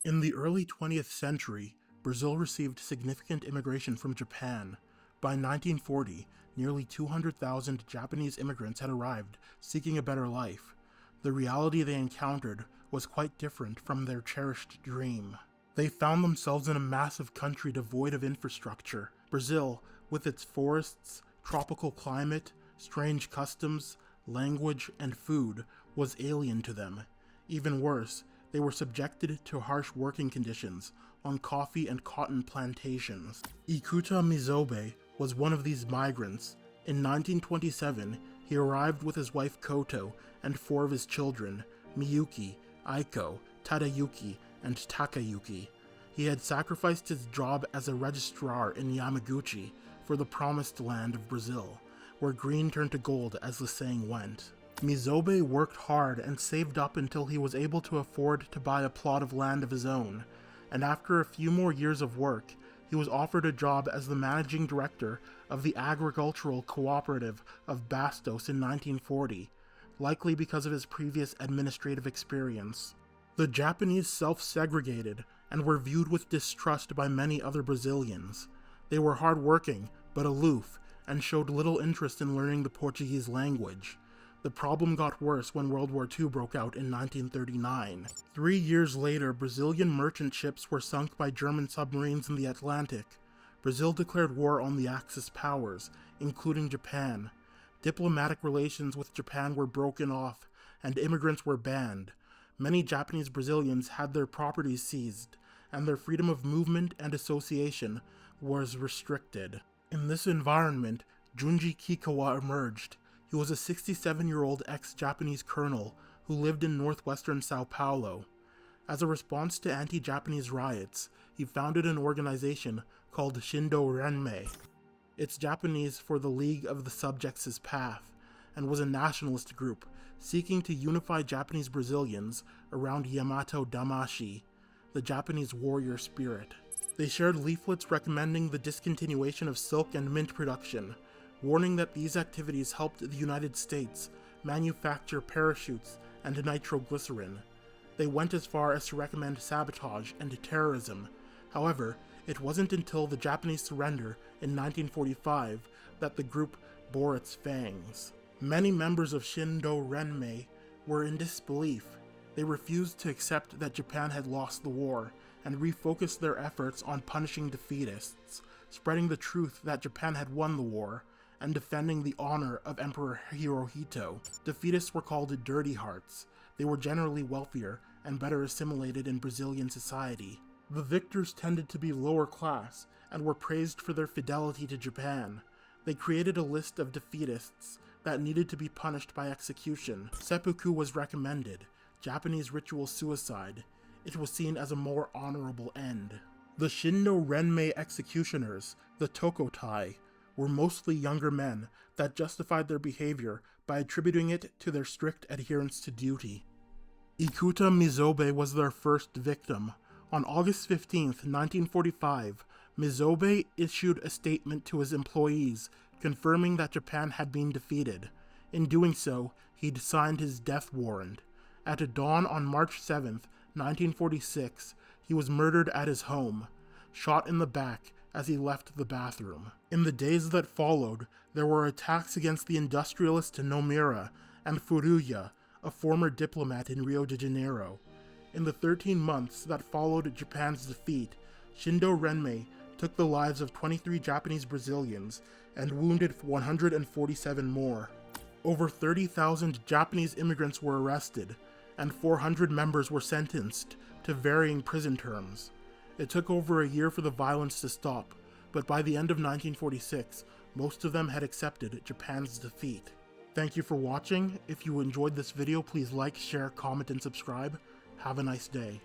In the early 20th century, Brazil received significant immigration from Japan. By 1940, nearly 200,000 Japanese immigrants had arrived seeking a better life. The reality they encountered was quite different from their cherished dream. They found themselves in a massive country devoid of infrastructure. Brazil, with its forests, tropical climate, strange customs, language, and food, was alien to them. Even worse, they were subjected to harsh working conditions on coffee and cotton plantations. Ikuta Mizobe was one of these migrants. In 1927, he arrived with his wife Koto and 4 of his children, Miyuki, Aiko, Tadayuki, and Takayuki. He had sacrificed his job as a registrar in Yamaguchi for the promised land of Brazil, where green turned to gold, as the saying went. Mizobe worked hard and saved up until he was able to afford to buy a plot of land of his own, and after a few more years of work, he was offered a job as the managing director of the agricultural cooperative of Bastos in 1940, likely because of his previous administrative experience. The Japanese self-segregated and were viewed with distrust by many other Brazilians. They were hard-working, but aloof, and showed little interest in learning the Portuguese language. The problem got worse when World War II broke out in 1939. 3 years later, Brazilian merchant ships were sunk by German submarines in the Atlantic. Brazil declared war on the Axis powers, including Japan. Diplomatic relations with Japan were broken off, and immigrants were banned. Many Japanese Brazilians had their properties seized, and their freedom of movement and association was restricted. In this environment, Junji Kikawa emerged. He was a 67-year-old ex-Japanese colonel who lived in northwestern Sao Paulo. As a response to anti-Japanese riots, he founded an organization called Shindo Renmei. It's Japanese for the League of the Subjects' Path, and was a nationalist group seeking to unify Japanese Brazilians around Yamato Damashi, the Japanese warrior spirit. They shared leaflets recommending the discontinuation of silk and mint production, warning that these activities helped the United States manufacture parachutes and nitroglycerin. They went as far as to recommend sabotage and terrorism. However, it wasn't until the Japanese surrender in 1945 that the group bore its fangs. Many members of Shindo Renmei were in disbelief. They refused to accept that Japan had lost the war and refocused their efforts on punishing defeatists, spreading the truth that Japan had won the war, and defending the honor of Emperor Hirohito. Defeatists were called dirty hearts. They were generally wealthier and better assimilated in Brazilian society. The victors tended to be lower class and were praised for their fidelity to Japan. They created a list of defeatists that needed to be punished by execution. Seppuku was recommended, Japanese ritual suicide. It was seen as a more honorable end. The Shindo Renmei executioners, the Tokotai, were mostly younger men that justified their behavior by attributing it to their strict adherence to duty. Ikuta Mizobe was their first victim. On August 15, 1945, Mizobe issued a statement to his employees confirming that Japan had been defeated. In doing so, he'd signed his death warrant. At dawn on March 7, 1946, he was murdered at his home, shot in the back as he left the bathroom. In the days that followed, there were attacks against the industrialist Nomura and Furuya, a former diplomat in Rio de Janeiro. In the 13 months that followed Japan's defeat, Shindo Renmei took the lives of 23 Japanese Brazilians and wounded 147 more. Over 30,000 Japanese immigrants were arrested, and 400 members were sentenced to varying prison terms. It took over a year for the violence to stop, but by the end of 1946, most of them had accepted Japan's defeat. Thank you for watching. If you enjoyed this video, please like, share, comment, and subscribe. Have a nice day.